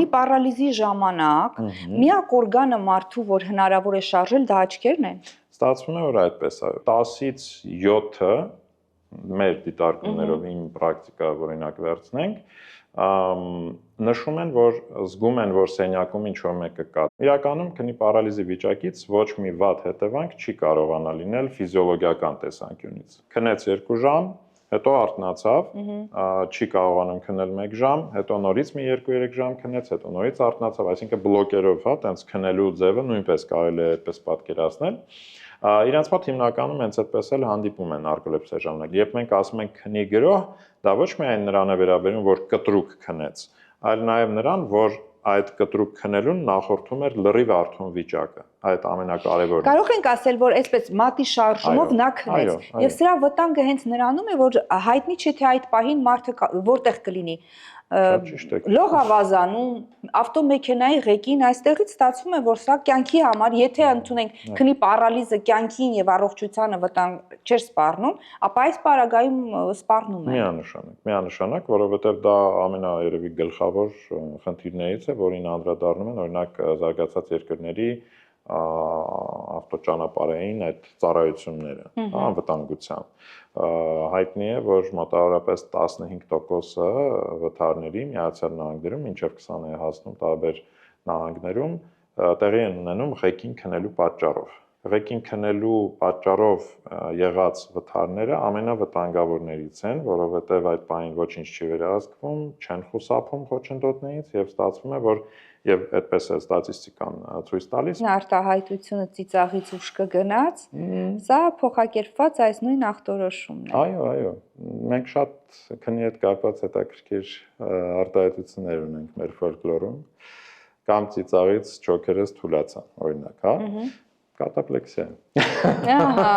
քնի պարալիզի ժամանակ միակ օրգանը մարդու, որ հնարավոր է շարժել, դա աչքերն են։ Ստացվում է, որ այդպես է։ 10-ից 7-ը մեր դիտարկումներով իմ պրակտիկա օրինակ վերցնենք, նշում են, որ զգում են, որ սենյակում ինչ-որ մեկը կա։ Իրականում քնի պարալիզի վիճակից ոչ մի վատ հետևանք չի կարողանա լինել ֆիզիոլոգիական տեսանկյունից։ Քնեց 2 ժամ, հետո արթնացավ, չի կարողանում քնել 1 ժամ, հետո նորից մի 2-3 ժամ քնեց, հետո նորից արթնացավ, այսինքն բլոկերով, հա, տենց քնելու ձևը նույնպես կարելի է այդպես պատկերացնել։ Իրանց մոտ հիմնականում հենց այդպես էլ հանդիպում են նարկոլեպսիայի ժամանակ։ Երբ մենք ասում ենք քնի գրոհ, դա ոչ միայն նրան է վերաբերում, որ կտրուկ քնեց, այլ նաև նրան, որ այդ կտրուկ քնելուն նախորդում էր լրիվ արթուն վիճակը։ Այդ ամենակարևորն է։ Կարող ենք ասել, որ այսպես մատի շարժումով նա քնեց, եւ սրա վտանգը հենց նրանում է, որ հայտնի չէ թե այդ պահին մարդը որտեղ կլինի։ Լողավազանում, ավտոմեքենայի ղեկին, այստեղից ստացվում է, որ սա կյանքի համար, եթե ընդունենք քնի պարալիզը կյանքին եւ առողջությանը վտանգ չէր սպառնում, ապա այս պարագայում սպառնում է։ Միանշանակ, որովհետեւ դա ամենաերևի գլխավոր խնդիրներից է, որին անդրադառնում են օրինակ զարգացած երկրների ավտոճանապարհային այդ ծառայությունները, անվտանգության։ Հայտնի է, որ մոտավորապես 15%-ը վթարների Միացյալ Նահանգներում մինչև 20-ը հասնում տարբեր նահանգներում տեղի են ունենում ղեկին քնելու պատճառով։ Ղեկին քնելու պատճառով եղած վթարները ամենավտանգավորներից են, որովհետև այդ պահին ոչինչ չի վերահսկվում, չեն խուսափում խոչընդոտներից եւ ստացվում է, որ եւ այդպես է ստատիստիկան ցույց տալիս։ Արտահայտությունը ծիծաղից ուշ կգնաց, սա փոխակերպված այս նույն ախտորոշումն է։ Այո, մենք շատ քնի հետ կապված հետաքրքիր արտահայտություններ ունենք մեր ֆոլկլորում, կամ ծիծաղից չոքերս թուլացան, օրինակ, հա։ Կատապլեքսիա։ Ահա